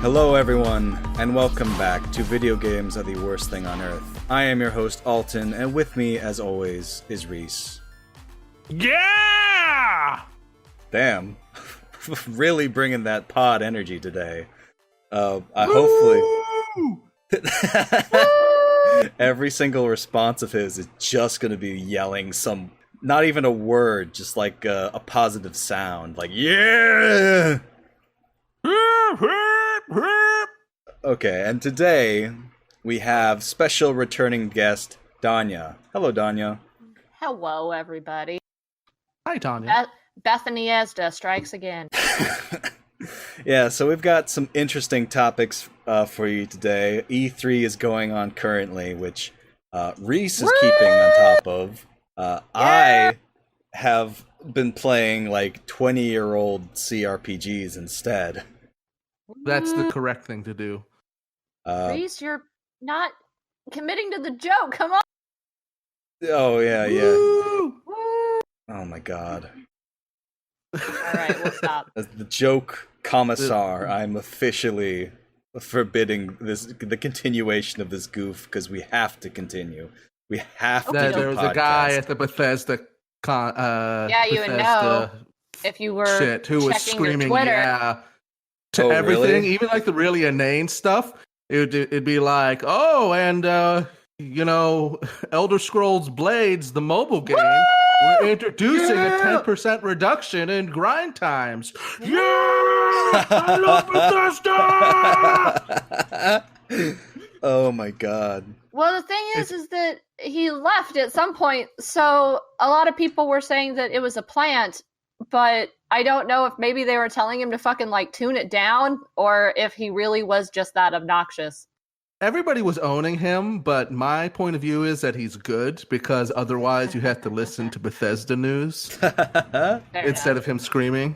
Hello everyone, and welcome back to Video Games Are the Worst Thing on Earth. I am your host, Alton, and with me, as always, is Reese. Yeah! Damn. Really bringing that pod energy today. Hopefully... Every single response of his is just going to be yelling some... Not even a word, just like a positive sound. Like, yeah! Okay, and today we have special returning guest, Dawnya. Hello, Dawnya. Hello, everybody. Hi, Dawnya. Bethany Esda strikes again. Yeah, so we've got some interesting topics for you today. E3 is going on currently, which Reese is keeping on top of. I have been playing like 20-year-old CRPGs instead. That's the correct thing to do. Reese, you're not committing to the joke. Come on. Oh, yeah. Woo! Oh, my God. All right, we'll stop. As the joke commissar, I'm officially forbidding the continuation of this goof because we have to continue. We have to do There was a guy podcast. at the Bethesda Yeah, you would know if you were shit who was checking your screaming Twitter. yeah to Oh, everything, really? even like the really inane stuff. It'd be like, oh, and Elder Scrolls Blades, the mobile game, we're introducing a 10% reduction in grind times. Yeah, I love Bethesda. Oh my God. Well, the thing is that he left at some point, so a lot of people were saying that it was a plant, but I don't know if maybe they were telling him to fucking like tune it down, or if he really was just that obnoxious. Everybody was owning him, but my point of view is that he's good because otherwise you have to listen to Bethesda news Fair instead of him screaming.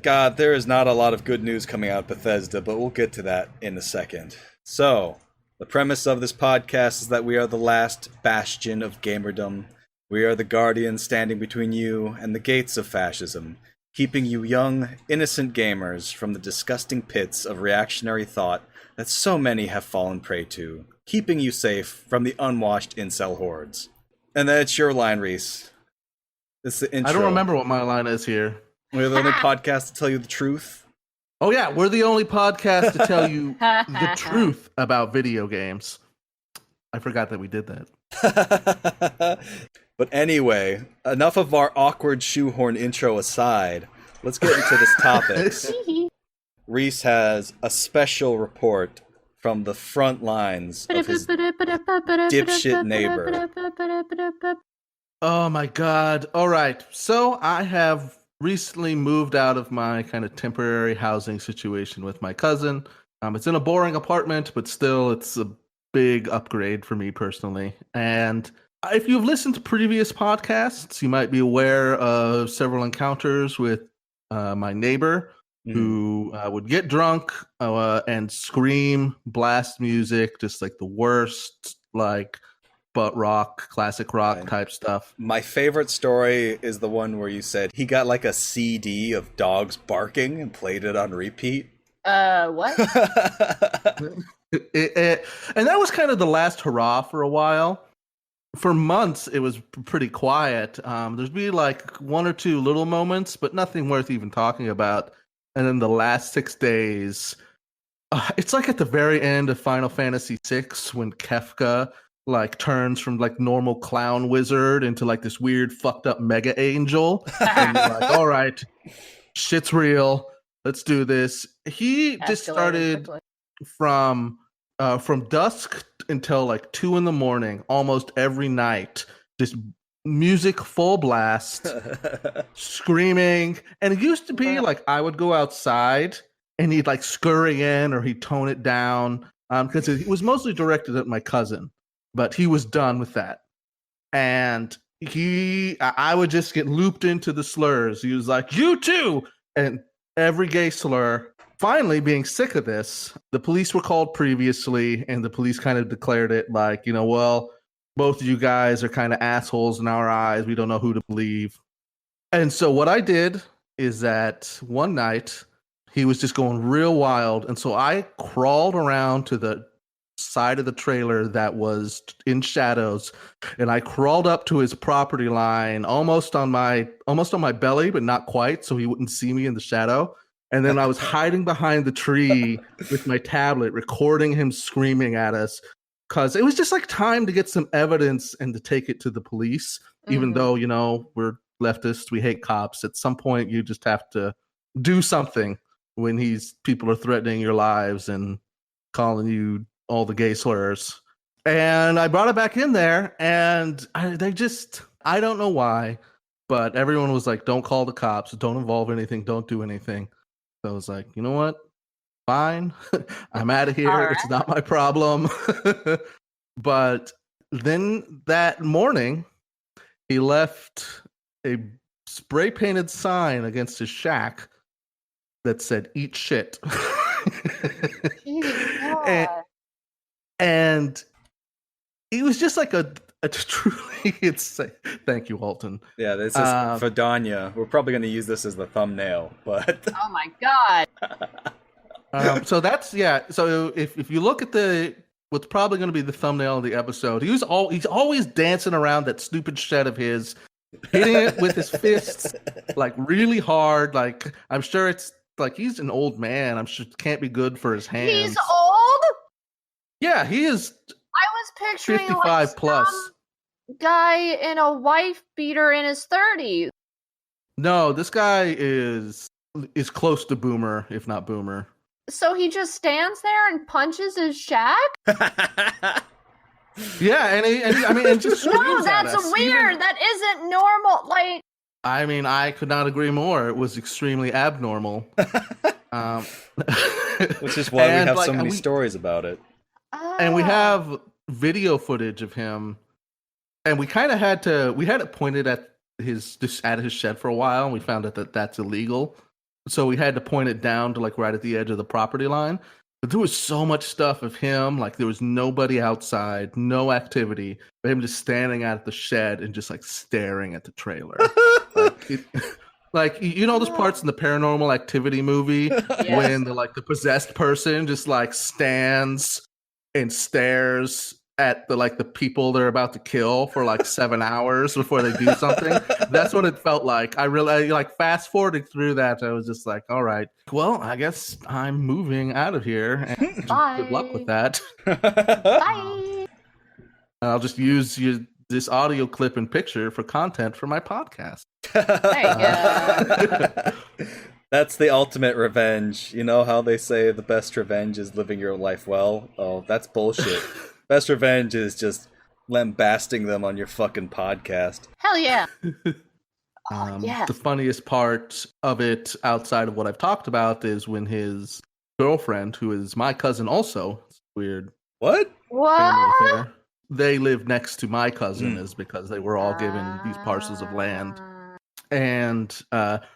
God, there is not a lot of good news coming out of Bethesda, but we'll get to that in a second. So, the premise of this podcast is that we are the last bastion of gamerdom. We are the guardians standing between you and the gates of fascism, keeping you young, innocent gamers from the disgusting pits of reactionary thought that so many have fallen prey to, keeping you safe from the unwashed incel hordes. And that's your line, Reese. It's the intro. I don't remember what my line is here. We're the only podcast to tell you the truth. Oh yeah, we're the only podcast to tell you the truth about video games. I forgot that we did that. But anyway, enough of our awkward shoehorn intro aside. Let's get into this topic. Reese has a special report from the front lines of his dipshit neighbor. Oh my god. All right. So I have recently moved out of my kind of temporary housing situation with my cousin. It's in a boring apartment, but still it's a big upgrade for me personally. And if you've listened to previous podcasts, you might be aware of several encounters with my neighbor who would get drunk and scream, blast music, just like the worst, like butt rock, classic rock type stuff. My favorite story is the one where you said he got like a CD of dogs barking and played it on repeat. What? And that was kind of the last hurrah for a while. For months, it was pretty quiet. There'd be like one or two little moments, but nothing worth even talking about. And then the last 6 days, it's like at the very end of Final Fantasy VI when Kefka like turns from like normal clown wizard into like this weird fucked up mega angel. And you're like, all right, shit's real. Let's do this. He just started from dusk until like 2 a.m, almost every night, just music full blast, screaming. And it used to be like I would go outside and he'd like scurry in or he'd tone it down because it was mostly directed at my cousin, but he was done with that. And I would just get looped into the slurs. He was like, you too, and every gay slur. Finally, being sick of this, the police were called previously, and the police kind of declared it like, well, both of you guys are kind of assholes in our eyes. We don't know who to believe. And so what I did is that one night he was just going real wild. And so I crawled around to the side of the trailer that was in shadows, and I crawled up to his property line almost on my belly, but not quite, so he wouldn't see me in the shadow. And then I was hiding behind the tree with my tablet, recording him screaming at us, because it was just like time to get some evidence and to take it to the police. Even though, you know, we're leftists, we hate cops. At some point, you just have to do something when people are threatening your lives and calling you all the gay slurs. And I brought it back in there, and I don't know why, but everyone was like, don't call the cops, don't involve anything, don't do anything. So I was like, you know what? Fine. I'm out of here. All right. It's not my problem. But then that morning, he left a spray painted sign against his shack that said, "Eat shit." and it was just like a truly thank you, Alton. Yeah, this is for Dawnya. We're probably going to use this as the thumbnail, but Oh my god. So that's so if you look at what's probably going to be the thumbnail of the episode, he's always dancing around that stupid shed of his, hitting it with his fists like really hard. Like, I'm sure it's like he's an old man. I'm sure it can't be good for his hands. He's old? Yeah, he is. I was picturing 55 like plus. some guy in a wife beater in his 30s. No, this guy is close to boomer, if not boomer. So he just stands there and punches his shack? Yeah, and just No, screams at that's us. weird. That isn't normal. Like, I mean, I could not agree more. It was extremely abnormal. which is why we And, have like, so many we- stories about it. And we have video footage of him, and we kind of had it pointed at his shed for a while, and we found out that that's illegal. So we had to point it down to like right at the edge of the property line. But there was so much stuff of him, like there was nobody outside, no activity, but him just standing out at the shed and just like staring at the trailer. Like you know those parts in the Paranormal Activity movie when the possessed person just like stands and stares at the people they're about to kill for like 7 hours before they do something. That's what it felt like. I really like fast forwarding through that. I was just like, all right, well, I guess I'm moving out of here. And Bye. good luck with that. Bye. I'll just use this audio clip and picture for content for my podcast. There you go. That's the ultimate revenge. You know how they say the best revenge is living your life well? Oh, that's bullshit. Best revenge is just lambasting them on your fucking podcast. Hell yeah. Yes. The funniest part of it, outside of what I've talked about, is when his girlfriend, who is my cousin also, it's weird What? family What? affair, they live next to my cousin, is because they were all given these parcels of land. And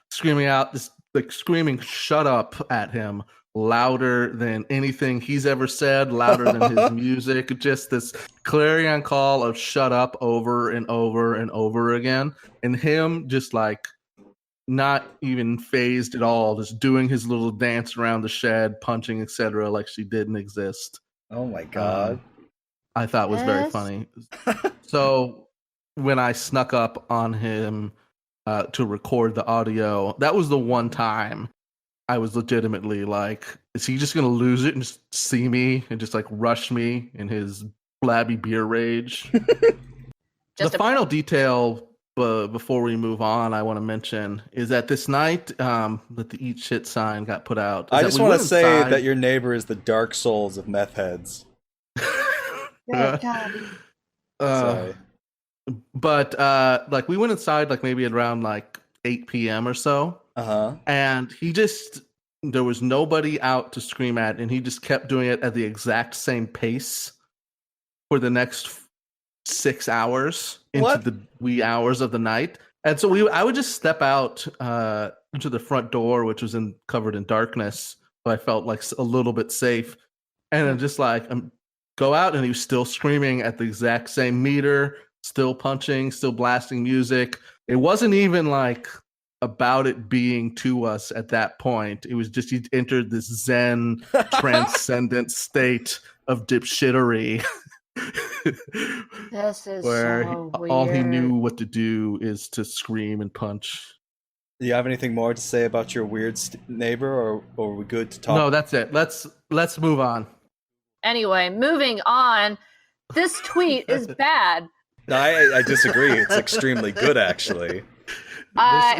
screaming "shut up" at him louder than anything he's ever said, louder than his music, just this clarion call of "shut up" over and over and over again, and him just like not even phased at all, just doing his little dance around the shed, punching, etc., like she didn't exist. Oh my god. I thought was very Yes. funny. So when I snuck up on him to record the audio, that was the one time I was legitimately like, is he just going to lose it and just see me and just like rush me in his flabby beer rage? Just The final detail before we move on, I want to mention is that this night that the "Eat Shit" sign got put out. I just want to say that your neighbor is the Dark Souls of meth heads. Good God. Sorry. But like we went inside like maybe at around like 8 p.m. or so. Uh-huh. And there was nobody out to scream at, and he just kept doing it at the exact same pace for the next 6 hours into the wee hours of the night. And so I would just step out into the front door, which was covered in darkness, but I felt like a little bit safe. And I'm just like, go out, and he was still screaming at the exact same meter, still punching, still blasting music. It wasn't even like about it being to us at that point. It was just he entered this zen transcendent state of dipshittery. This is where so all he knew weird. what to do is to scream and punch. Do you have anything more to say about your weird neighbor, or are we good to talk? No, that's it. Let's move on. Anyway, moving on. This tweet is bad. No, I disagree. It's extremely good, actually.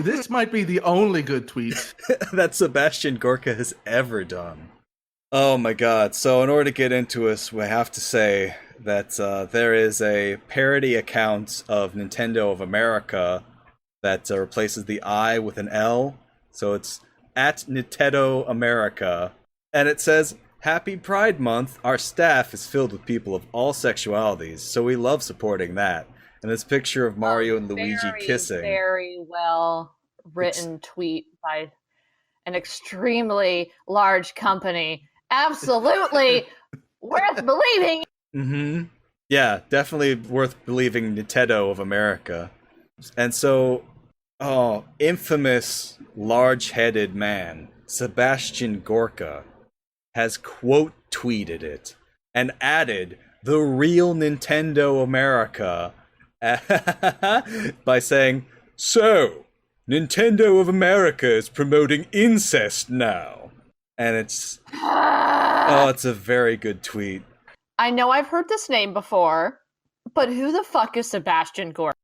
This might be the only good tweet that Sebastian Gorka has ever done. Oh my god. So in order to get into us, we have to say that there is a parody account of Nintendo of America that replaces the I with an L. So it's at Nintendo America. And it says, Happy Pride Month. Our staff is filled with people of all sexualities, so we love supporting that. And this picture of Mario and Luigi kissing. Very well written tweet by an extremely large company. Absolutely worth believing. Mm-hmm. Yeah, definitely worth believing Nintendo of America. And so, infamous large-headed man, Sebastian Gorka, has quote tweeted it and added the real Nintendo America by saying, So, Nintendo of America is promoting incest now. And it's a very good tweet. I know I've heard this name before, but who the fuck is Sebastian Gorka?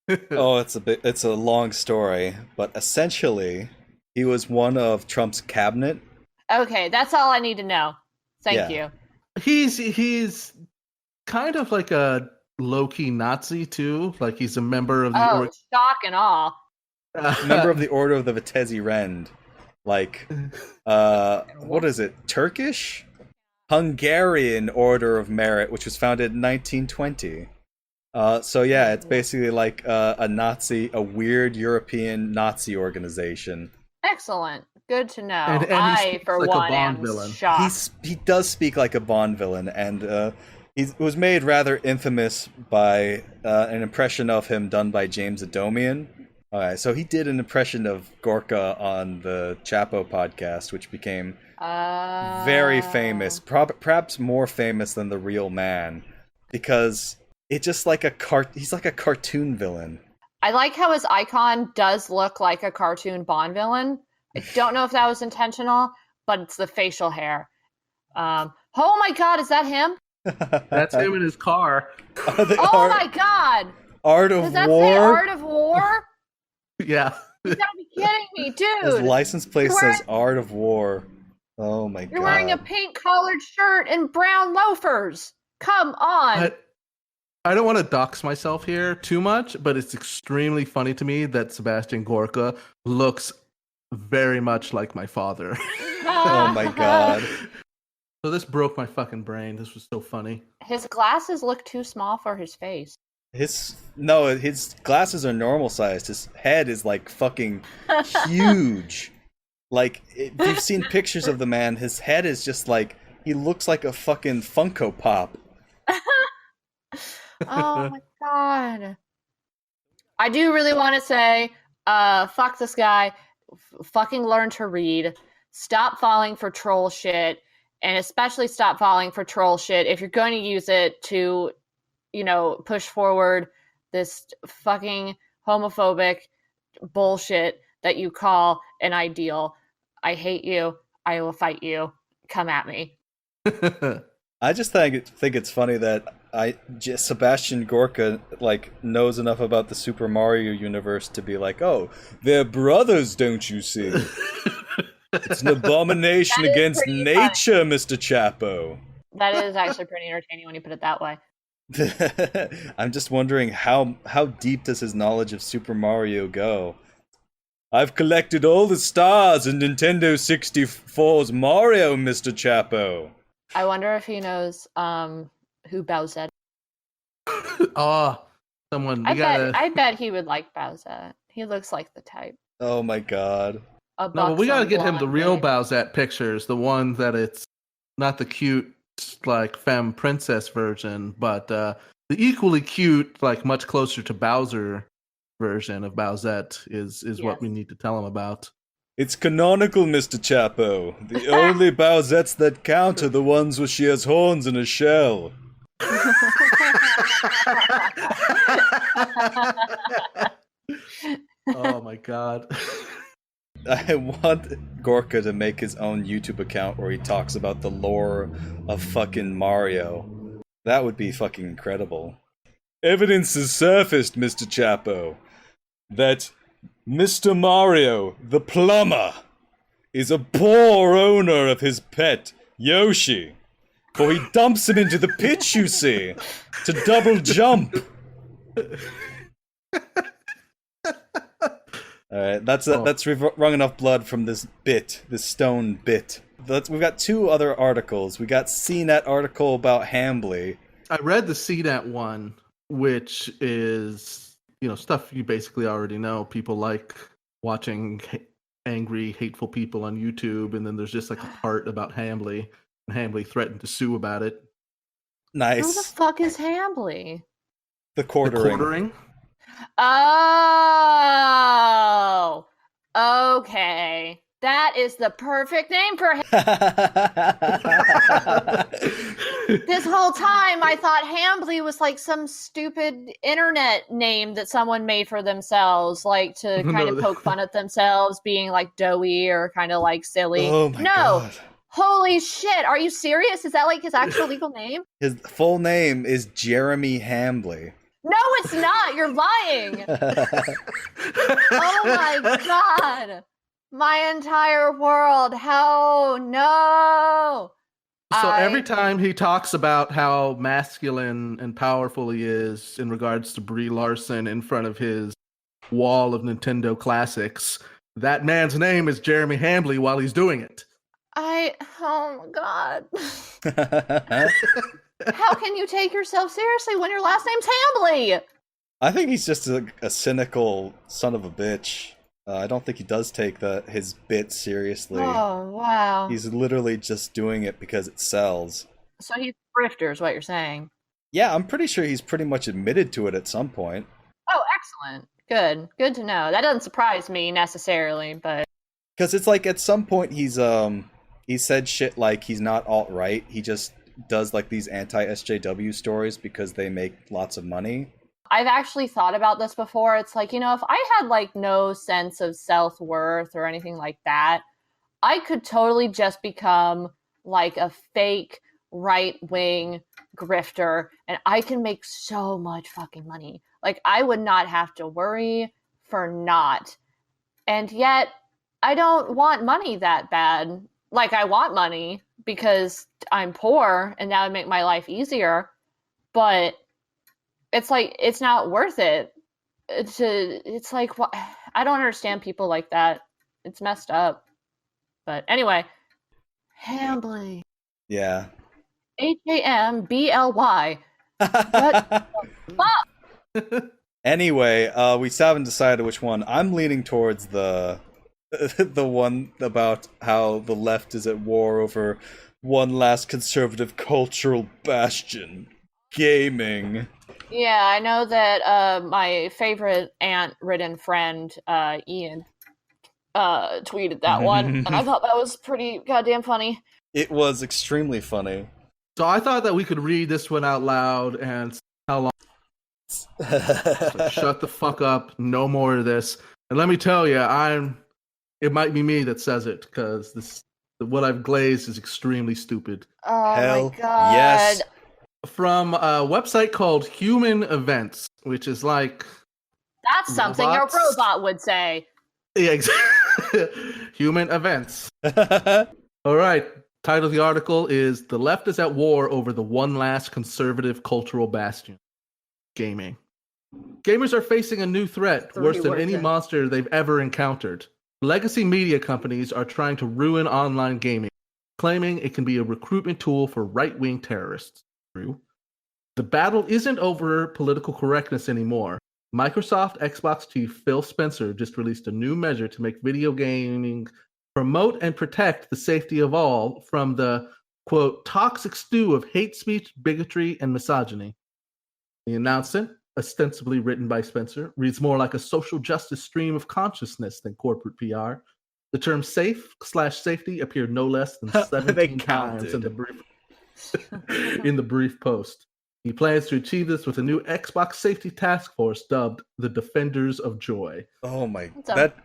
It's a long story, but essentially, he was one of Trump's cabinet. Okay, that's all I need to know. Thank you. He's kind of like a low-key Nazi too. Like he's a member of the shock and awe. Member of the Order of the Vitesse Rend. Like, what is it? Turkish? Hungarian Order of Merit, which was founded in 1920. So yeah, it's basically like a Nazi, a weird European Nazi organization. Excellent. Good to know. And I, for like one, am shocked. He does speak like a Bond villain, and he was made rather infamous by an impression of him done by James Adomian. Alright, so he did an impression of Gorka on the Chapo podcast, which became very famous, perhaps more famous than the real man, because it's just like he's like a cartoon villain. I like how his icon does look like a cartoon Bond villain. I don't know if that was intentional, but it's the facial hair. Oh my god, is that him? That's him in his car. My god! Art of Does that War? say Art of War? Yeah. You gotta be kidding me, dude! His license plate says Art of War. Oh my god. You're wearing a pink collared shirt and brown loafers! Come on! I don't want to dox myself here too much, but it's extremely funny to me that Sebastian Gorka looks very much like my father. Oh my god. So this broke my fucking brain. This was so funny. His glasses look too small for his face. His glasses are normal sized. His head is like fucking huge. Like, if you've seen pictures of the man, his head is just like, he looks like a fucking Funko Pop. Oh my god. I do really want to say, fuck this guy. Fucking learn to read. Stop falling for troll shit. And especially stop falling for troll shit if you're going to use it to, push forward this fucking homophobic bullshit that you call an ideal. I hate you. I will fight you. Come at me. I just think it's funny that Sebastian Gorka knows enough about the Super Mario universe to be like, oh, they're brothers, don't you see? It's an abomination against nature, funny. Mr. Chapo. That is actually pretty entertaining when you put it that way. I'm just wondering how deep does his knowledge of Super Mario go? I've collected all the stars in Nintendo 64's Mario, Mr. Chapo. I wonder if he knows who Bowsette is. Someone. I bet he would like Bowsette. He looks like the type. Oh my god. No, but we gotta get him the real Bowsette pictures, the one that it's not the cute, like, femme princess version, but the equally cute, like, much closer to Bowser version of Bowsette is what we need to tell him about. It's canonical, Mr. Chapo. The only Bowsettes that count are the ones where she has horns in a shell. Oh my god. I want Gorka to make his own YouTube account where he talks about the lore of fucking Mario. That would be fucking incredible. Evidence has surfaced, Mr. Chapo, that Mr. Mario, the plumber, is a poor owner of his pet, Yoshi. For he dumps him into the pit, you see, to double jump. Alright, we've wrung enough blood from this stone bit. We've got two other articles. We got CNET article about Hambly. I read the CNET one, which is, stuff you basically already know. People like watching angry, hateful people on YouTube, and then there's just like a part about Hambly, and Hambly threatened to sue about it. Nice. Who the fuck is Hambly? The quartering. Oh, okay. That is the perfect name for him. This whole time, I thought Hambly was like some stupid internet name that someone made for themselves, like to kind of poke fun at themselves, being like doughy or kind of like silly. Oh my god. Holy shit. Are you serious? Is that like his actual legal name? His full name is Jeremy Hambly. No, it's not. You're lying. Oh my god. My entire world. How? No. So every time he talks about how masculine and powerful he is in regards to Brie Larson in front of his wall of Nintendo classics, that man's name is Jeremy Hambly while he's doing it. Oh my god. How can you take yourself seriously when your last name's Hambly? I think he's just a cynical son of a bitch. I don't think he does take his bit seriously. Oh, wow. He's literally just doing it because it sells. So he's a grifter is what you're saying. Yeah, I'm pretty sure he's pretty much admitted to it at some point. Oh, excellent. Good. Good to know. That doesn't surprise me necessarily, but... Because it's like at some point he said shit like he's not alt-right. He just does like these anti-SJW stories because they make lots of money. I've actually thought about this before. It's like, if I had like no sense of self-worth or anything like that, I could totally just become like a fake right-wing grifter and I can make so much fucking money. Like I would not have to worry for naught. And yet I don't want money that bad. Like I want money because I'm poor and that would make my life easier. But it's like, it's not worth it. It's like, what? I don't understand people like that. It's messed up. But anyway, Hambly. Yeah. Hambly. What the fuck? Anyway, we still haven't decided which one. I'm leaning towards the one about how the left is at war over one last conservative cultural bastion, gaming. Yeah, I know that my favorite ant-ridden friend, Ian, tweeted that one, and I thought that was pretty goddamn funny. It was extremely funny. So I thought that we could read this one out loud and how long. So shut the fuck up. No more of this. And let me tell you, it might be me that says it because what I've glazed is extremely stupid. Oh Hell my god. yes. From a website called Human Events, which is like... That's something robots. a robot would say. Yeah, exactly. Human Events. All right. Title of the article is The Left is at War Over the One Last Conservative Cultural Bastion. Gaming. Gamers are facing a new threat, worse than any monster they've ever encountered. Legacy media companies are trying to ruin online gaming, claiming it can be a recruitment tool for right-wing terrorists. The battle isn't over political correctness anymore. Microsoft Xbox chief Phil Spencer just released a new measure to make video gaming promote and protect the safety of all from the, quote, toxic stew of hate speech, bigotry, and misogyny. The announcement ostensibly written by Spencer, reads more like a social justice stream of consciousness than corporate PR. The term safe/safety appeared no less than 17 times in the brief post. He plans to achieve this with a new Xbox safety task force dubbed the Defenders of Joy. Oh my!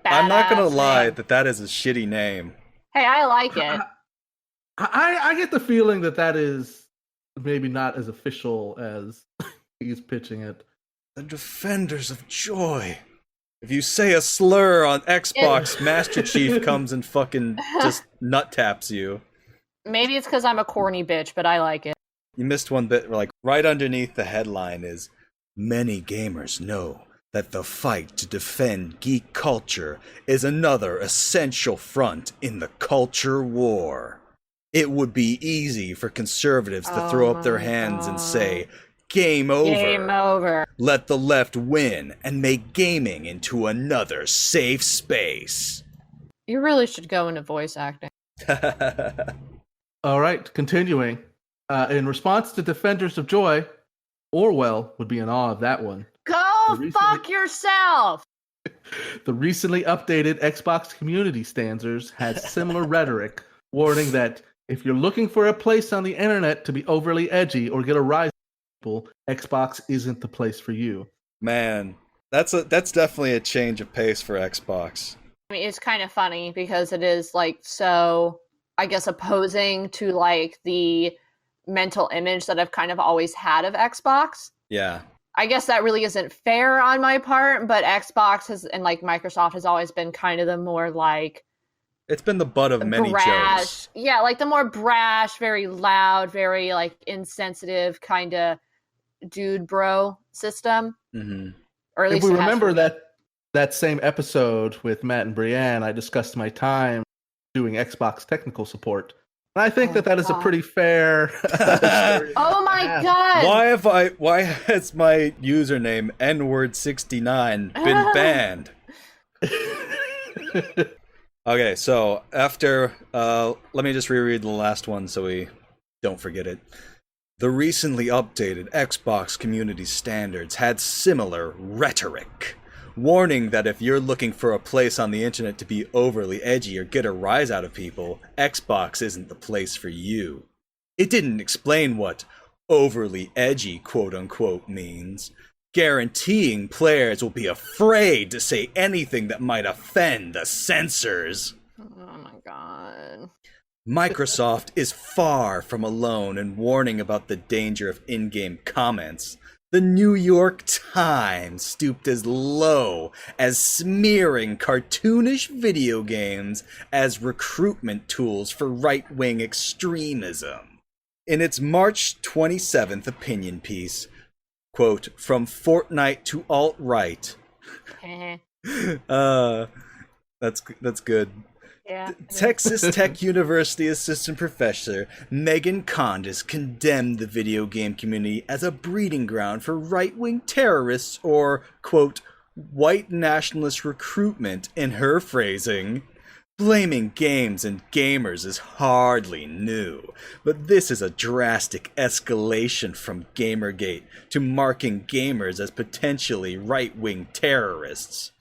I'm not gonna lie that is a shitty name. Hey, I like it. I get the feeling that is maybe not as official as he's pitching it. The Defenders of Joy. If you say a slur on Xbox, Master Chief comes and fucking just nut taps you. Maybe it's because I'm a corny bitch, but I like it. You missed one bit, like right underneath the headline is, many gamers know that the fight to defend geek culture is another essential front in the culture war. It would be easy for conservatives to throw up their hands and say, game over. Game over. Let the left win and make gaming into another safe space. You really should go into voice acting. All right, continuing. In response to Defenders of Joy, Orwell would be in awe of that one. Go fuck yourself! The recently updated Xbox community standards had similar rhetoric, warning that if you're looking for a place on the internet to be overly edgy or get a rise from people, Xbox isn't the place for you. Man, that's definitely a change of pace for Xbox. I mean, it's kind of funny because it is like so, I guess, opposing to like the mental image that I've kind of always had of Xbox. Yeah. I guess that really isn't fair on my part, but Xbox has, and like Microsoft has always been kind of the more like... It's been the butt of many brash, jokes. Yeah, like the more brash, very loud, very like insensitive kind of dude bro system. Mm-hmm. Or at least if we remember that same episode with Matt and Brienne, I discussed my time doing Xbox technical support. And I think that is a pretty fair story. Oh my god! Why has my username N-word69 been banned? Okay, so after let me just reread the last one so we don't forget it. The recently updated Xbox community standards had similar rhetoric, warning that if you're looking for a place on the internet to be overly edgy or get a rise out of people, Xbox isn't the place for you. It didn't explain what overly edgy quote-unquote means, guaranteeing players will be afraid to say anything that might offend the censors. Oh my god. Microsoft is far from alone in warning about the danger of in-game comments. The New York Times stooped as low as smearing cartoonish video games as recruitment tools for right-wing extremism. In its March 27th opinion piece, quote, from Fortnite to alt-right. That's good. Yeah. Texas Tech University assistant professor Megan Condas condemned the video game community as a breeding ground for right-wing terrorists or, quote, white nationalist recruitment in her phrasing. Blaming games and gamers is hardly new, but this is a drastic escalation from Gamergate to marking gamers as potentially right-wing terrorists.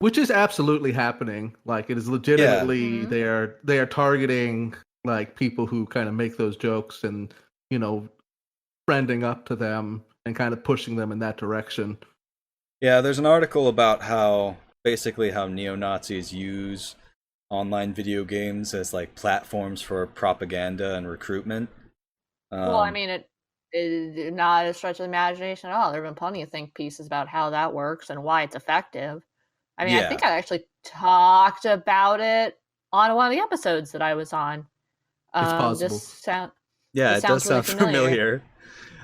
Which is absolutely happening. Like, it is legitimately, they are targeting like people who kind of make those jokes and, you know, friending up to them and kind of pushing them in that direction. Yeah, there's an article about how neo-Nazis use online video games as like platforms for propaganda and recruitment. Well, I mean, it is not a stretch of the imagination at all. There have been plenty of think pieces about how that works and why it's effective. I mean, I think I actually talked about it on one of the episodes that I was on. It's possible. It does sound familiar.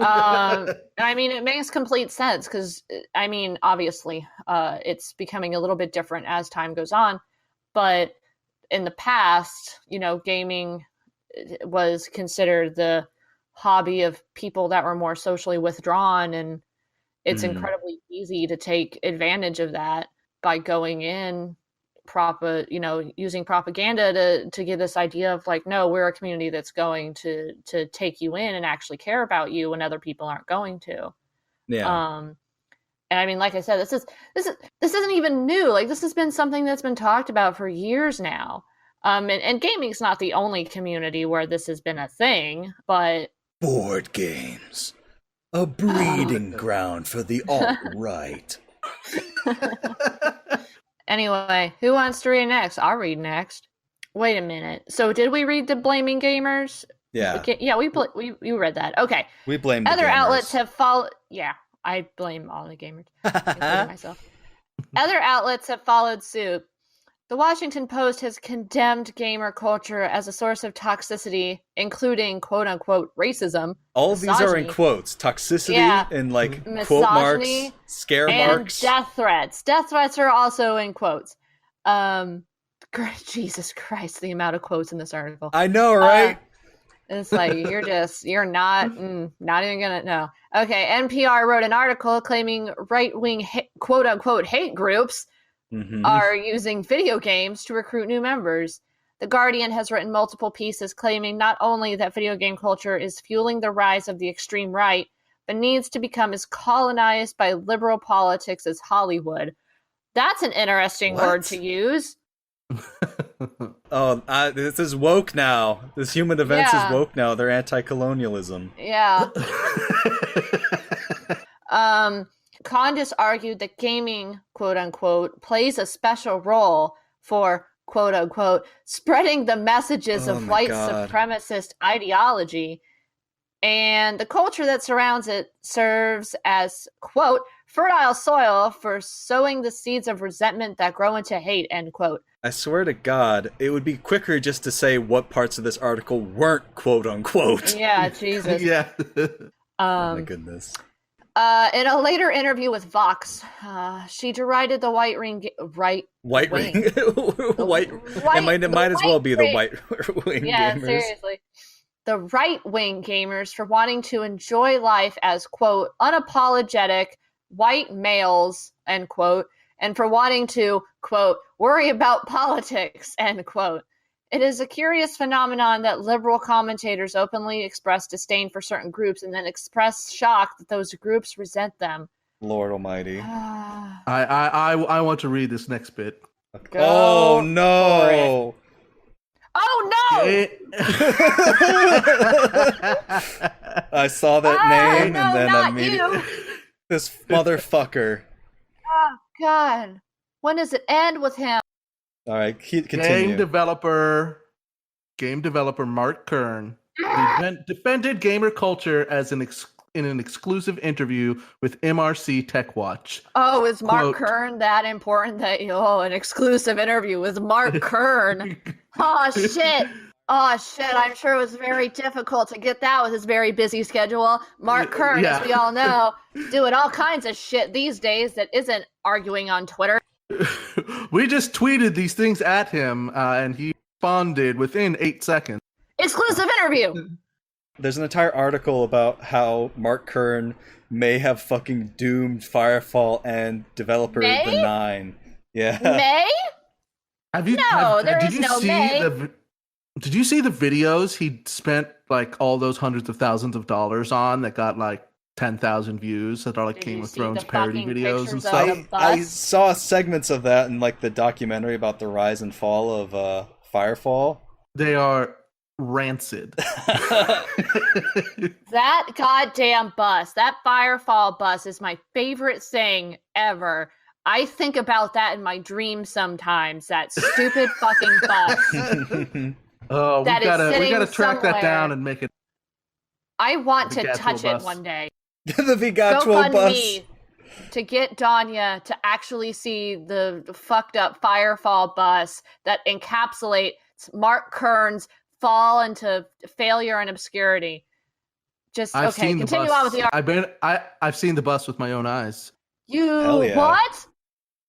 I mean, it makes complete sense because, I mean, obviously, it's becoming a little bit different as time goes on. But in the past, you know, gaming was considered the hobby of people that were more socially withdrawn, and it's incredibly easy to take advantage of that by going in using propaganda to give this idea of like, no, we're a community that's going to take you in and actually care about you when other people aren't going to. Yeah. And I mean, like I said, this isn't even new. Like, this has been something that's been talked about for years now. And gaming's not the only community where this has been a thing, but Board games, a breeding ground for the alt-right. Anyway, who wants to read next? I'll read next. Wait a minute. So did we read the Blaming Gamers? Yeah. Okay, yeah, we read that. Okay. We blame Other the gamers. outlets have followed. Yeah, I blame all the gamers, including myself. Other outlets have followed suit. The Washington Post has condemned gamer culture as a source of toxicity, including quote-unquote racism. All of these are in misogyny, quotes. Toxicity and like quote misogyny, marks, scare and marks. death threats. Death threats are also in quotes. Jesus Christ, the amount of quotes in this article. I know, right? It's like, you're not even gonna know. Okay, NPR wrote an article claiming right-wing quote-unquote hate groups are using video games to recruit new members. The Guardian has written multiple pieces claiming not only that video game culture is fueling the rise of the extreme right, but needs to become as colonized by liberal politics as Hollywood. That's an interesting word to use. This is woke now. This human events is woke now. They're anti-colonialism. Yeah. Condis argued that gaming, quote-unquote, plays a special role for, quote-unquote, spreading the messages of white supremacist ideology, and the culture that surrounds it serves as, quote, fertile soil for sowing the seeds of resentment that grow into hate, end quote. I swear to God, it would be quicker just to say what parts of this article weren't quote-unquote. Yeah, Jesus. Yeah. Oh my goodness. In a later interview with Vox, she derided the white wing. It might as well be the white wing gamers. Seriously. The right-wing gamers for wanting to enjoy life as, quote, unapologetic white males, end quote, and for wanting to, quote, worry about politics, end quote. It is a curious phenomenon that liberal commentators openly express disdain for certain groups and then express shock that those groups resent them. Lord Almighty. I want to read this next bit. Oh no! Oh no! I saw that name no, and then not immediately you. this motherfucker. Oh God! When does it end with him? All right, continue. Game developer Mark Kern defended gamer culture as in an exclusive interview with MRC Tech Watch. Oh, is Mark Kern that important that an exclusive interview with Mark Kern? Oh shit! I'm sure it was very difficult to get that with his very busy schedule. Mark Kern, as we all know, doing all kinds of shit these days that isn't arguing on Twitter. We just tweeted these things at him, and he responded within 8 seconds. Exclusive interview! There's an entire article about how Mark Kern may have fucking doomed Firefall and developer The Nine. Yeah. May? Did you see the videos he spent like all those hundreds of thousands of dollars on that got like 10,000 views that are like Game of Thrones parody videos and stuff? I saw segments of that in like the documentary about the rise and fall of Firefall. They are rancid. That goddamn bus, that Firefall bus is my favorite thing ever. I think about that in my dreams sometimes, that stupid fucking bus. Oh, we gotta track that down and make it. I want to touch it one day. The VGATWTOE bus. Me to get Dawnya to actually see the fucked up Firefall bus that encapsulates Mark Kern's fall into failure and obscurity. Continue on with the article. I've seen the bus with my own eyes. What?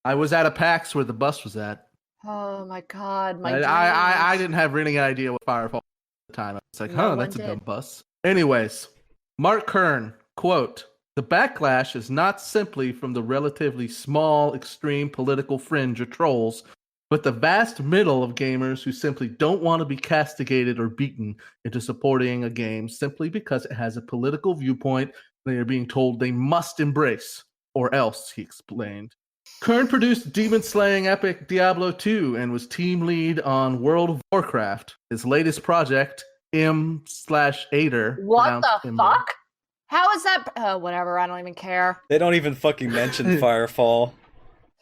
I was at a PAX where the bus was at. Oh my God, I didn't have really any idea what Firefall at the time. I was like, that's a dumb bus. Anyways, Mark Kern, quote, "The backlash is not simply from the relatively small, extreme political fringe or trolls, but the vast middle of gamers who simply don't want to be castigated or beaten into supporting a game simply because it has a political viewpoint they are being told they must embrace. or else, he explained. Kern produced demon-slaying epic Diablo 2 and was team lead on World of Warcraft. His latest project, M/Aider. What the fuck? How is that? Whatever, I don't even care. They don't even fucking mention Firefall.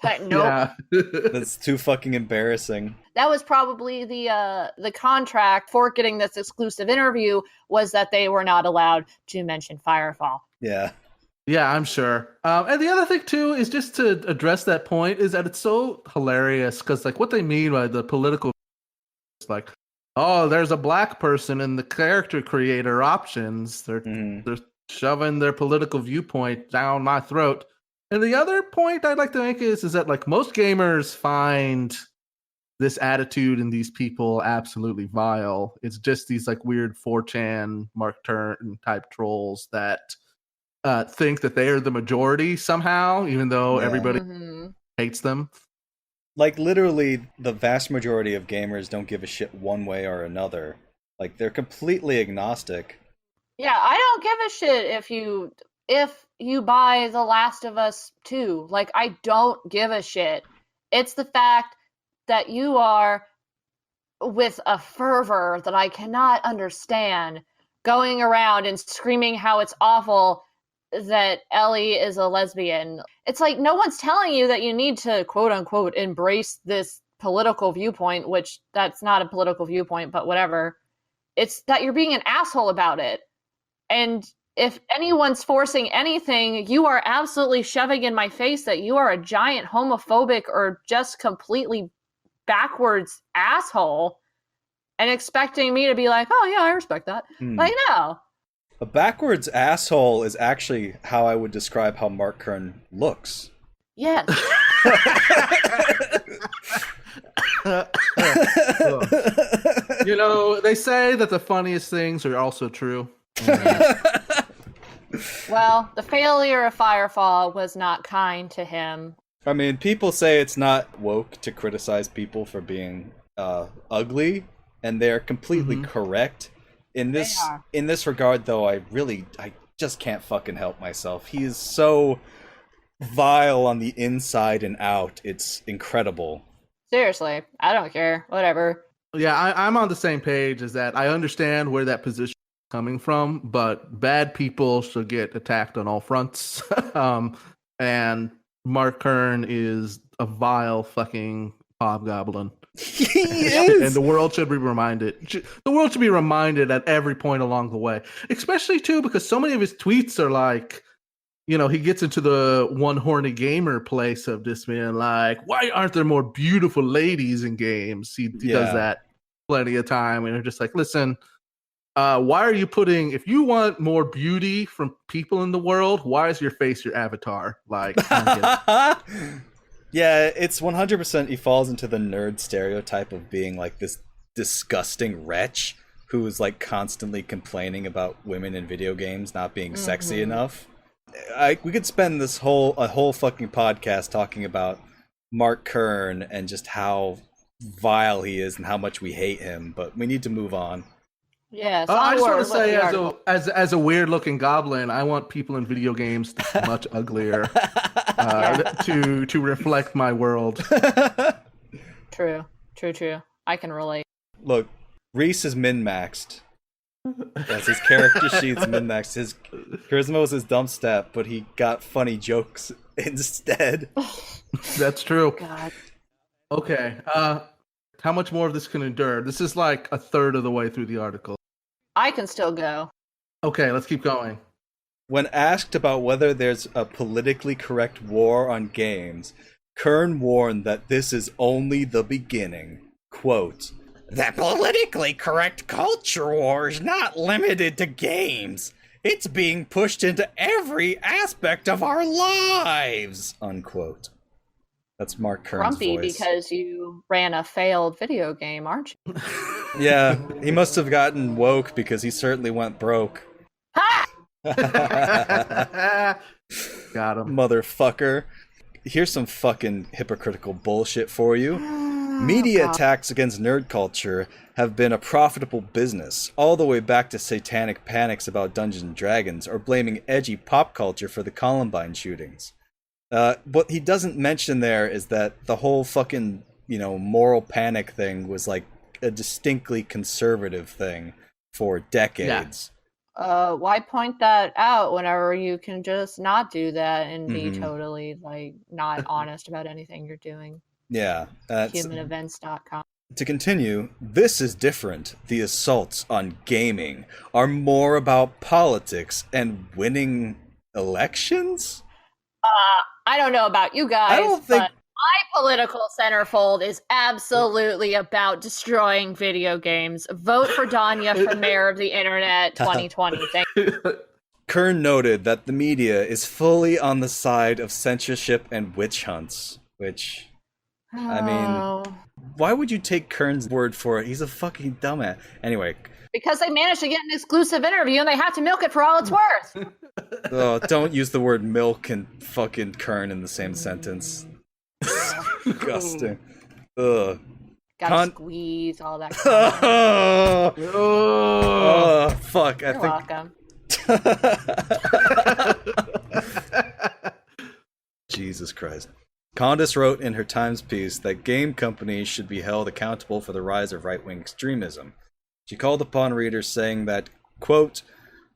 Nope. Yeah. That's too fucking embarrassing. That was probably the contract for getting this exclusive interview, was that they were not allowed to mention Firefall. Yeah. Yeah, I'm sure. And the other thing, too, is just to address that point, is that it's so hilarious, because, like, what they mean by the political is like, oh, there's a black person in the character creator options. They're shoving their political viewpoint down my throat. And the other point I'd like to make is that, like, most gamers find this attitude and these people absolutely vile. It's just these, like, weird 4chan, Mark Turn type trolls that think that they are the majority somehow, even though everybody hates them. Like, literally, the vast majority of gamers don't give a shit one way or another. Like, they're completely agnostic. Yeah, I don't give a shit if you buy The Last of Us 2. Like, I don't give a shit. It's the fact that you are, with a fervor that I cannot understand, going around and screaming how it's awful that Ellie is a lesbian. It's like, no one's telling you that you need to, quote unquote, embrace this political viewpoint, which that's not a political viewpoint, but whatever. It's that you're being an asshole about it. And if anyone's forcing anything, you are absolutely shoving in my face that you are a giant homophobic or just completely backwards asshole and expecting me to be like, oh yeah, I respect that. Like, no. A backwards asshole is actually how I would describe how Mark Kern looks. Yes. You know, they say that the funniest things are also true. Well, the failure of Firefall was not kind to him. I mean, people say it's not woke to criticize people for being ugly, and they're completely correct. In this regard, though, I just can't fucking help myself. He is so vile on the inside and out. It's incredible. Seriously, I don't care. Whatever. Yeah, I'm on the same page as that. I understand where that position is coming from, but bad people should get attacked on all fronts. And Mark Kern is a vile fucking hobgoblin. He is! And the world should be reminded. The world should be reminded at every point along the way. Especially, too, because so many of his tweets are like, you know, he gets into the one horny gamer place of this being like, why aren't there more beautiful ladies in games? He does that plenty of time. And they're just like, listen, why are you putting, if you want more beauty from people in the world, why is your face your avatar? Like, I don't get it. Yeah, it's 100% he falls into the nerd stereotype of being like this disgusting wretch who's like constantly complaining about women in video games not being sexy enough. We could spend a whole fucking podcast talking about Mark Kern and just how vile he is and how much we hate him, but we need to move on. Yes. I just want to say, as a weird looking goblin, I want people in video games to be much uglier to reflect my world. True. I can relate. Look, Reese is min-maxed. That's his character sheet's min-maxed. His charisma was his dump stat, but he got funny jokes instead. That's true. God. Okay. How much more of this can endure? This is like a third of the way through the article. I can still go. Okay, let's keep going. When asked about whether there's a politically correct war on games, Kern warned that this is only the beginning. Quote, "The politically correct culture war is not limited to games. It's being pushed into every aspect of our lives." Unquote. That's Mark Kern's Grumpy voice. because you ran a failed video game, aren't you? Yeah, he must have gotten woke because he certainly went broke. Ha! Got him. Motherfucker. Here's some fucking hypocritical bullshit for you. Media attacks against nerd culture have been a profitable business, all the way back to satanic panics about Dungeons & Dragons or blaming edgy pop culture for the Columbine shootings. What he doesn't mention there is that the whole fucking, moral panic thing was like a distinctly conservative thing for decades. Why point that out whenever you can just not do that and be Mhm. totally like not honest about anything you're doing? Yeah. Humanevents.com. To continue, this is different. The assaults on gaming are more about politics and winning elections? I don't know about you guys, I don't think- but my political centerfold is absolutely about destroying video games. Vote for Dawnya for mayor of the internet 2020. Thank you. Kern noted that the media is fully on the side of censorship and witch hunts, which, I mean, why would you take Kern's word for it? He's a fucking dumbass. Anyway. Because they managed to get an exclusive interview and they have to milk it for all it's worth. Oh, don't use the word milk and fucking Kern in the same sentence. Disgusting. Ugh. Gotta squeeze all that. Fuck. You're welcome. Jesus Christ. Condis wrote in her Times piece that game companies should be held accountable for the rise of right-wing extremism. She called upon readers saying that, quote,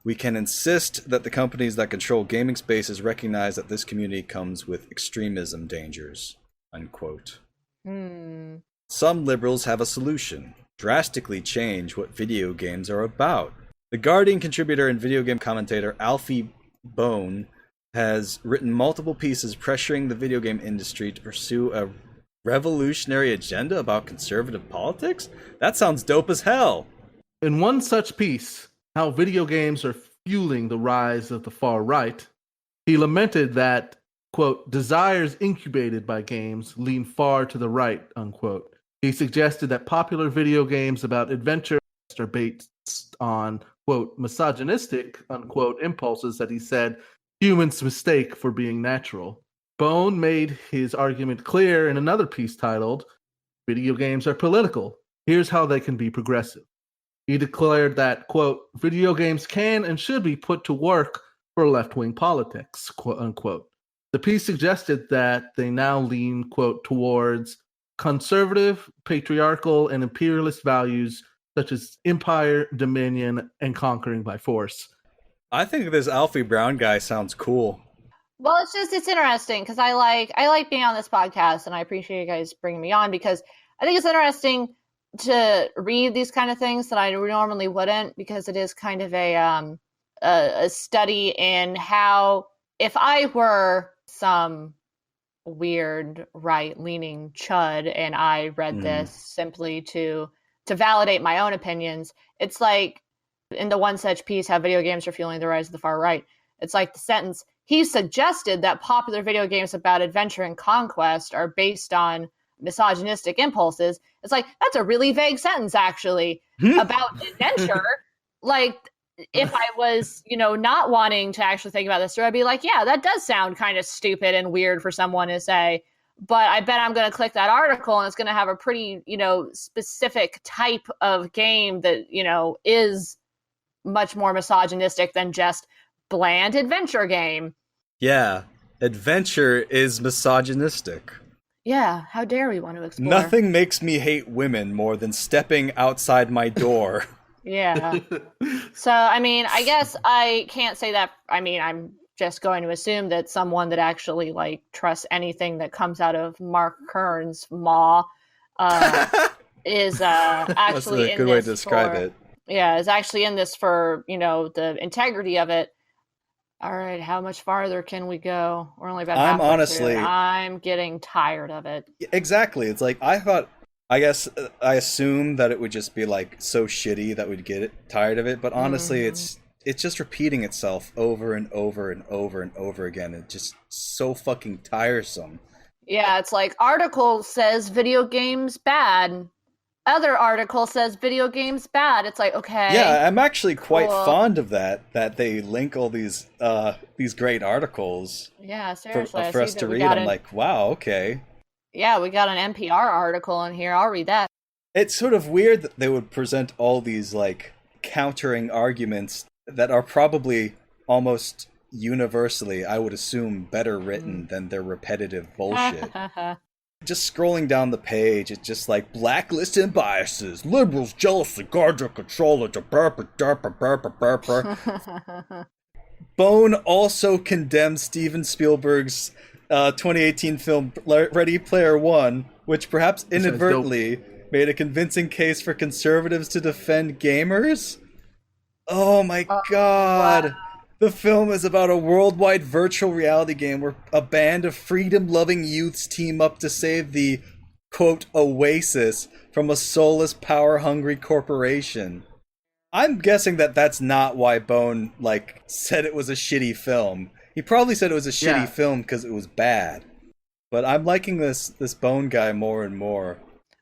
"We can insist that the companies that control gaming spaces recognize that this community comes with extremism dangers," unquote. Some liberals have a solution: drastically change what video games are about. The Guardian contributor and video game commentator Alfie Bone has written multiple pieces pressuring the video game industry to pursue a revolutionary agenda about conservative politics? That sounds dope as hell. In one such piece, How Video Games Are Fueling the Rise of the Far Right, he lamented that, quote, desires incubated by games lean far to the right, unquote. He suggested that popular video games about adventure are based on, quote, misogynistic, unquote, impulses that he said humans mistake for being natural. Bone made his argument clear in another piece titled, Video Games Are Political. Here's how they can be progressive. He declared that, quote, video games can and should be put to work for left-wing politics, quote unquote. The piece suggested that they now lean, quote, towards conservative, patriarchal, and imperialist values such as empire, dominion, and conquering by force. I think this Alfie Brown guy sounds cool. Well, it's interesting because I like being on this podcast, and I appreciate you guys bringing me on because I think it's interesting to read these kind of things that I normally wouldn't, because it is kind of a study in how, if I were some weird right-leaning chud and I read this simply to validate my own opinions, it's like in the one such piece, How Video Games Are Fueling the Rise of the Far Right, it's like the sentence, he suggested that popular video games about adventure and conquest are based on misogynistic impulses. It's like, that's a really vague sentence, actually, about adventure. Like, if I was, not wanting to actually think about this story, I'd be like, yeah, that does sound kind of stupid and weird for someone to say. But I bet I'm going to click that article and it's going to have a pretty, specific type of game that, is much more misogynistic than just bland adventure game. Yeah, adventure is misogynistic. Yeah, how dare we want to explore? Nothing makes me hate women more than stepping outside my door. Yeah. So, I guess I can't say that. I'm just going to assume that someone that actually, trusts anything that comes out of Mark Kern's maw is actually in this. That's a good way to describe it. Yeah, is actually in this for, the integrity of it. All right, how much farther can we go? We're only about halfway through. I'm getting tired of it. Exactly. It's like, I assumed that it would just be so shitty that we'd get tired of it, but honestly, it's just repeating itself over and over and over and over again. It's just so fucking tiresome. Yeah, it's like article says video games bad. Other article says video games bad. It's like, okay. Yeah, I'm actually quite fond of that they link all these great articles. Yeah, seriously. For us to read. I'm like, wow, okay. Yeah, we got an NPR article in here. I'll read that. It's sort of weird that they would present all these countering arguments that are probably almost universally, I would assume, better written than their repetitive bullshit. Just scrolling down the page, it's just like blacklist and biases, liberals jealously guard their control of the Bone also condemned Steven Spielberg's 2018 film Ready Player One, which perhaps inadvertently made a convincing case for conservatives to defend gamers. Oh my god. Wow. The film is about a worldwide virtual reality game where a band of freedom-loving youths team up to save the, quote, oasis from a soulless, power-hungry corporation. I'm guessing that that's not why Bone, said it was a shitty film. He probably said it was a shitty film because it was bad. But I'm liking this Bone guy more and more.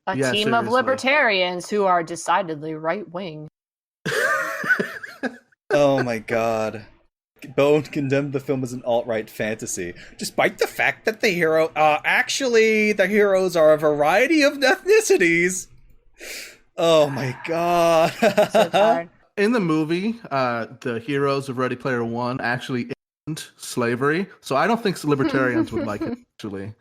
A team of libertarians who are decidedly right-wing. Oh my god. Bone condemned the film as an alt-right fantasy, despite the fact that the heroes are a variety of ethnicities. Oh my god. In the movie, the heroes of Ready Player One actually end slavery, so I don't think libertarians would like it, actually.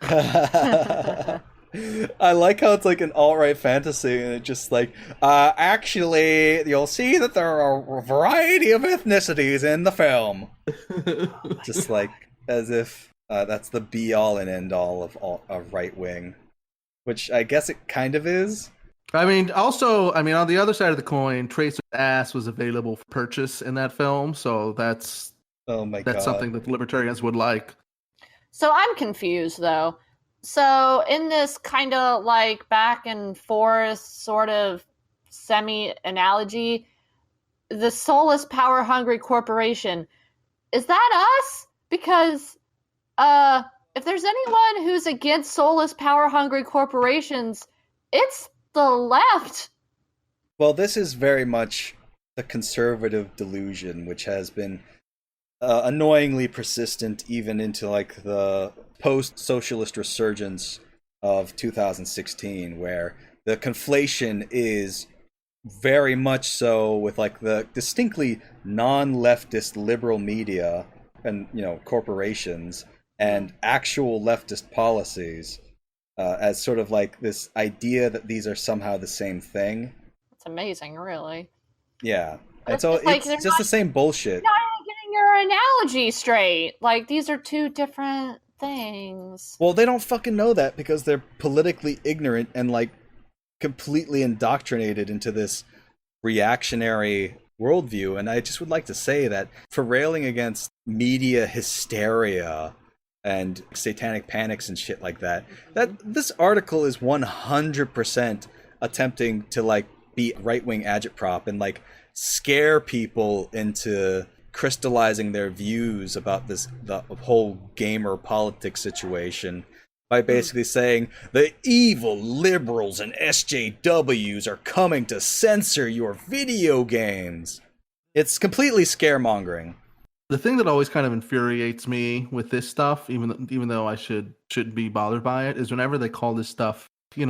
I like how it's like an alt-right fantasy, and it's just actually, you'll see that there are a variety of ethnicities in the film. Just as if that's the be-all and end-all of right-wing, which I guess it kind of is. I mean, on the other side of the coin, Tracer's ass was available for purchase in that film, so that's something that the libertarians would like. So I'm confused, though. So in this kind of back and forth sort of semi-analogy, the soulless power-hungry corporation, is that us? Because if there's anyone who's against soulless power-hungry corporations, it's the left. Well, this is very much the conservative delusion, which has been annoyingly persistent even into the post-socialist resurgence of 2016, where the conflation is very much so with the distinctly non-leftist liberal media and corporations and actual leftist policies as sort of this idea that these are somehow the same thing. It's amazing, really. Yeah. And so it's just the same bullshit. You're not getting your analogy straight. These are two different things. Well, they don't fucking know that because they're politically ignorant and completely indoctrinated into this reactionary worldview. And I just would like to say that for railing against media hysteria and satanic panics and shit like that this article is 100% attempting to be right-wing agitprop and scare people into crystallizing their views about the whole gamer politics situation by basically saying the evil liberals and SJWs are coming to censor your video games. It's completely scaremongering. The thing that always kind of infuriates me with this stuff, even though I shouldn't be bothered by it, is whenever they call this stuff, hey,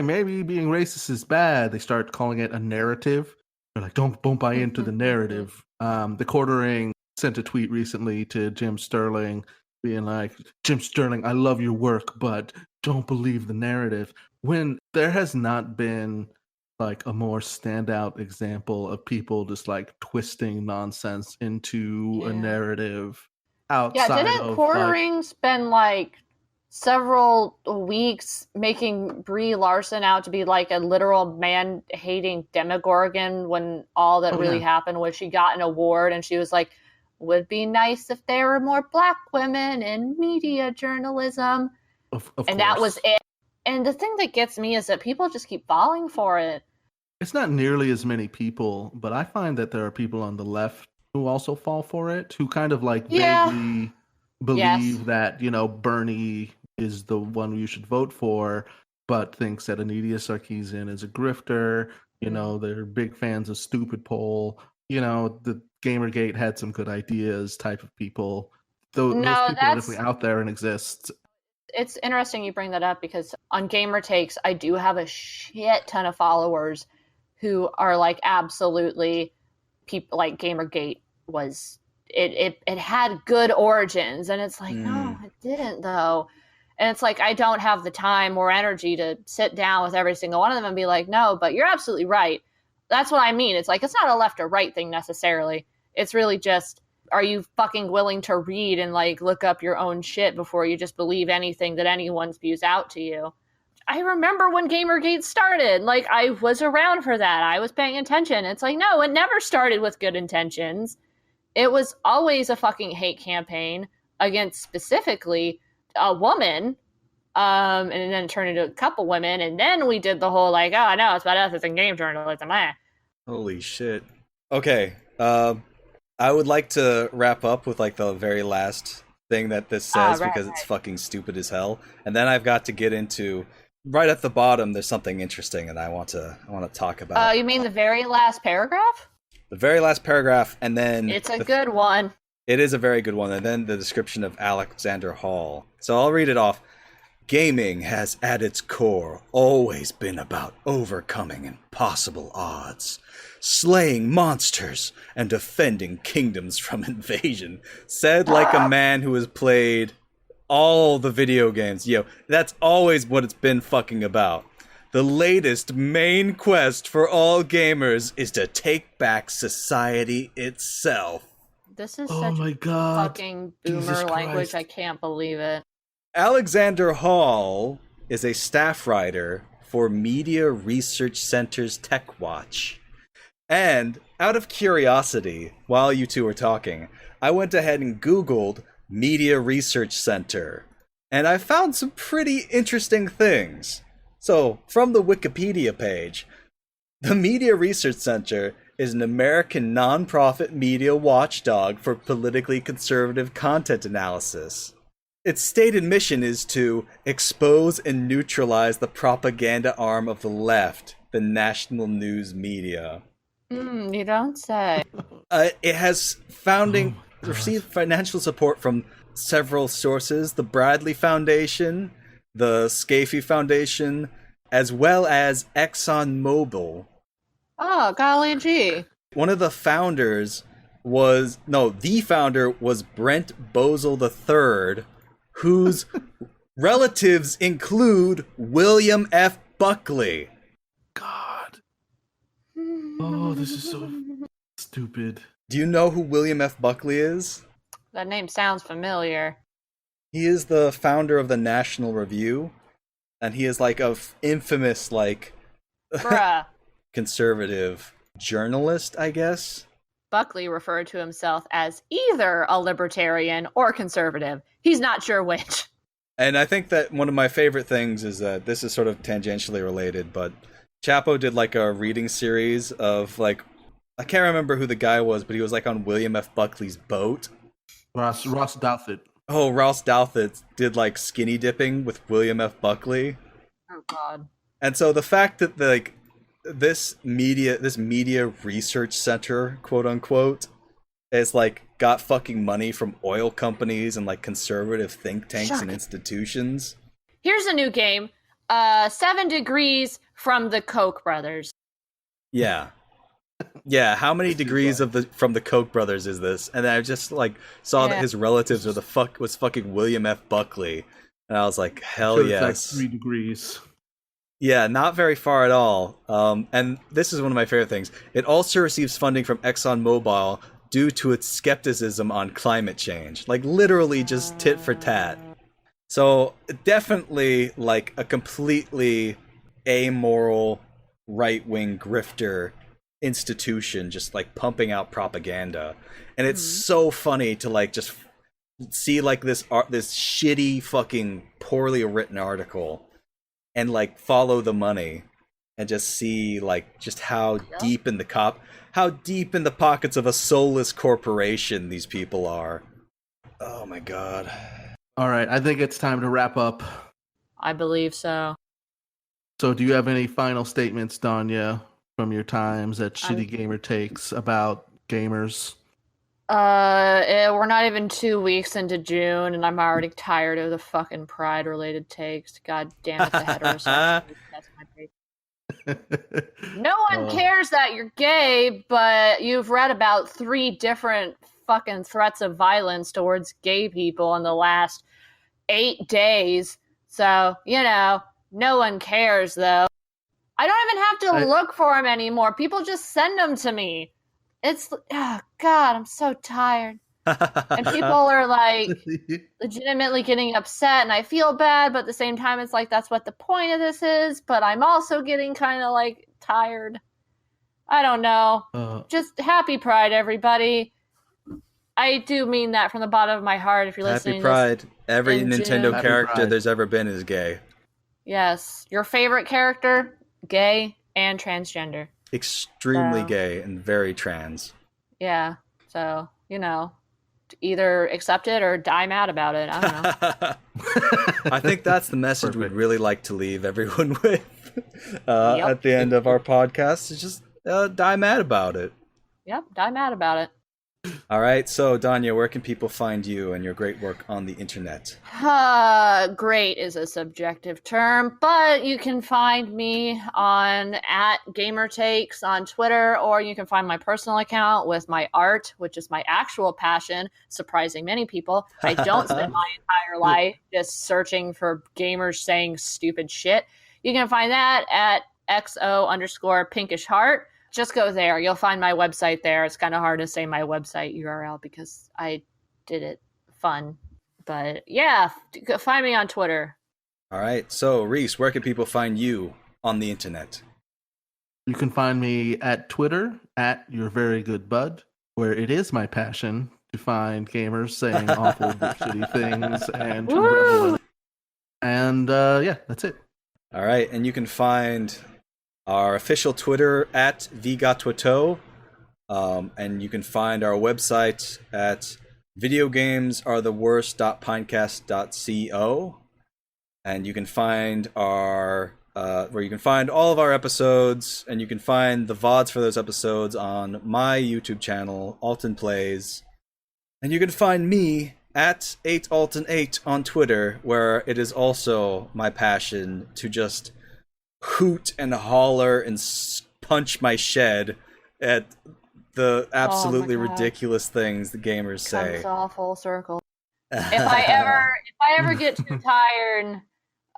maybe being racist is bad, they start calling it a narrative. They're like, don't buy into the narrative. The Quartering sent a tweet recently to Jim Sterling being like, Jim Sterling, I love your work, but don't believe the narrative. When there has not been a more standout example of people just twisting nonsense into a narrative outside of... Yeah, didn't Quartering spend several weeks making Brie Larson out to be a literal man-hating demogorgon when all that really happened was she got an award and she was like, would be nice if there were more black women in media journalism. Of and course. That was it. And the thing that gets me is that people just keep falling for it. It's not nearly as many people, but I find that there are people on the left who also fall for it, who kind of vaguely believe that, Bernie is the one you should vote for, but thinks that Anidia Sarkeesian is a grifter. They're big fans of Stupid Poll. The Gamergate had some good ideas type of people. Those people are definitely out there and exist. It's interesting you bring that up because on Gamer Takes, I do have a shit ton of followers who are absolutely people Gamergate was it had good origins, and it's like, no, it didn't though. And it's like, I don't have the time or energy to sit down with every single one of them and be like, no, but you're absolutely right. That's what I mean. It's like, it's not a left or right thing necessarily. It's really just, are you fucking willing to read and like look up your own shit before you just believe anything that anyone spews out to you? I remember when Gamergate started. Like, I was around for that. I was paying attention. It's like, no, it never started with good intentions. It was always a fucking hate campaign against specifically a woman, and then it turned into a couple women, and then we did the whole like, oh no, it's about ethics and game journalism. Holy shit. Okay, I would like to wrap up with like the very last thing that this says because it's fucking stupid as hell, and then I've got to get into right at the bottom. There's something interesting, and I want to talk about. You mean the very last paragraph? The very last paragraph, and then it's a good one. It is a very good one, and then the description of Alexander Hall. So I'll read it off. Gaming has at its core always been about overcoming impossible odds, slaying monsters, and defending kingdoms from invasion. Said like a man who has played all the video games. Yo, that's always what it's been fucking about. The latest main quest for all gamers is to take back society itself. This is such fucking boomer language. I can't believe it. Alexander Hall is a staff writer for Media Research Center's Tech Watch. And out of curiosity, while you two were talking, I went ahead and Googled Media Research Center. And I found some pretty interesting things. So, from the Wikipedia page, the Media Research Center is an American nonprofit media watchdog for politically conservative content analysis. Its stated mission is to expose and neutralize the propaganda arm of the left, the national news media. You don't say. It has received financial support from several sources: the Bradley Foundation, the Scafee Foundation, as well as ExxonMobil. Oh, golly gee. One of the founders the founder was Brent Bozell III, whose relatives include William F. Buckley. God. Oh, this is so stupid. Do you know who William F. Buckley is? That name sounds familiar. He is the founder of the National Review, and he is like a infamous like Bruh. conservative journalist, I guess. Buckley referred to himself as either a libertarian or conservative. He's not sure which. And I think that one of my favorite things is that this is sort of tangentially related, but Chapo did like a reading series of like, I can't remember who the guy was, but he was like on William F. Buckley's boat. Ross Douthat. Oh, Ross Douthat did like skinny dipping with William F. Buckley. Oh God. And so the fact that like this media research center, quote unquote, is like got fucking money from oil companies and like conservative think tanks and institutions. Here's a new game. 7 Degrees from the Koch brothers. Yeah. Yeah, how many degrees from the Koch brothers is this? And then I just like saw that his relatives was fucking William F. Buckley. And I was like, hell yes. Like 3 degrees. Yeah, not very far at all. And this is one of my favorite things. It also receives funding from ExxonMobil due to its skepticism on climate change. Like, literally just tit for tat. So, definitely, like, a completely amoral, right-wing grifter institution just, like, pumping out propaganda. And it's so funny to, like, just see, like, this shitty, fucking, poorly written article and like follow the money and just see like just how deep in the pockets of a soulless corporation these people are. Oh my God. All right, I think it's time to wrap up. I believe so. So do you have any final statements, Dawnya, from your times at Shitty Gamer Takes about gamers? We're not even 2 weeks into June, and I'm already tired of the fucking pride-related takes. God damn it, the heterosexual. That's my take. No one cares that you're gay, but you've read about 3 different fucking threats of violence towards gay people in the last 8 days. So, no one cares, though. I don't even have to look for them anymore. People just send them to me. It's, oh, God, I'm so tired. And people are like legitimately getting upset, and I feel bad, but at the same time, it's like, that's what the point of this is. But I'm also getting kind of like tired. I don't know. Just happy Pride, everybody. I do mean that from the bottom of my heart. If you're listening, Happy Pride. Every Nintendo Happy character Pride. there's ever been is gay. Yes, your favorite character, gay and transgender. Extremely gay and very trans. Yeah, so either accept it or die mad about it. I don't know. I think that's the message we'd really like to leave everyone with at the end of our podcast. Is just die mad about it. Yep, die mad about it. All right, so Dawnya, where can people find you and your great work on the internet? Great is a subjective term, but you can find me on @GamerTakes on Twitter, or you can find my personal account with my art, which is my actual passion, surprising many people. I don't spend my entire life just searching for gamers saying stupid shit. You can find that at XO_pinkishheart. Just go there. You'll find my website there. It's kind of hard to say my website URL because I did it fun. But yeah, find me on Twitter. All right. So, Reese, where can people find you on the internet? You can find me at Twitter @YourVeryGoodBud, where it is my passion to find gamers saying awful, shitty things and to revel in it. And yeah, that's it. All right. And you can find our official Twitter at VGATWTOE, and you can find our website at videogamesaretheworst.pinecast.co, and you can find our where you can find all of our episodes, and you can find the VODs for those episodes on my YouTube channel, Alton Plays, and you can find me at 8alton8 on Twitter, where it is also my passion to just hoot and holler and punch my shed at the absolutely ridiculous things the gamers say. Comes all full circle. If I ever get too tired,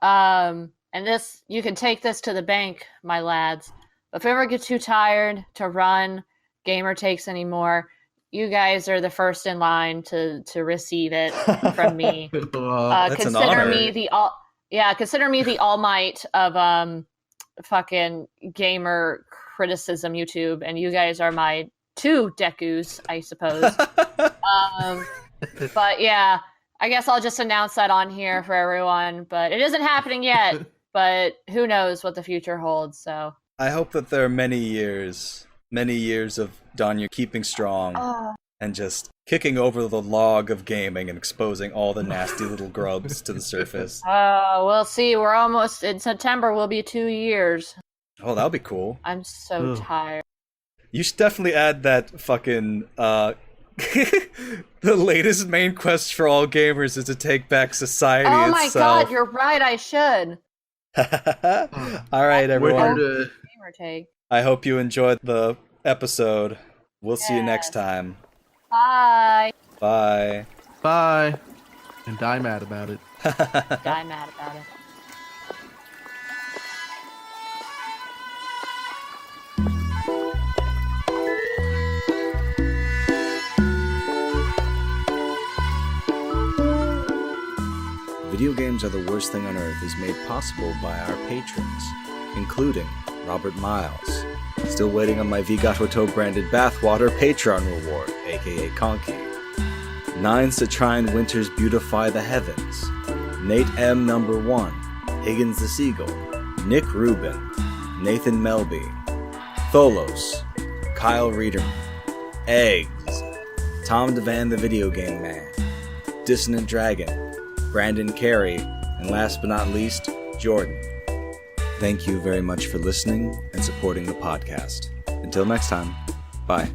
and this, you can take this to the bank, my lads. If I ever get too tired to run Gamer Takes anymore, you guys are the first in line to receive it from me. That's consider an honor. Consider me the all might of fucking gamer criticism YouTube, and you guys are my 2 Dekus, I suppose. But yeah, I guess I'll just announce that on here for everyone, but it isn't happening yet, but who knows what the future holds. So I hope that there are many years of Dawnya keeping strong and just kicking over the log of gaming and exposing all the nasty little grubs to the surface. We'll see. We're almost in September. Will be 2 years. Oh, that'll be cool. I'm so tired. You should definitely add that fucking the latest main quest for all gamers is to take back society Oh my itself. god, you're right. I should. All right, everyone. Gamer Take. I hope you enjoyed the episode. We'll see you next time. Bye. Bye. Bye. And die mad about it. Die mad about it. Video Games Are the Worst Thing on Earth is made possible by our patrons, including Robert Miles. Still waiting on my VGATWTOE branded bathwater Patreon reward, aka Conky. 9s to try and Winters Beautify the Heavens. Nate M. Number 1. Higgins the Seagull. Nick Rubin. Nathan Melby. Tholos. Kyle Reederman. Eggs. Tom Devan the Video Game Man. Dissonant Dragon. Brandon Carey, and last but not least, Jordan. Thank you very much for listening and supporting the podcast. Until next time, bye.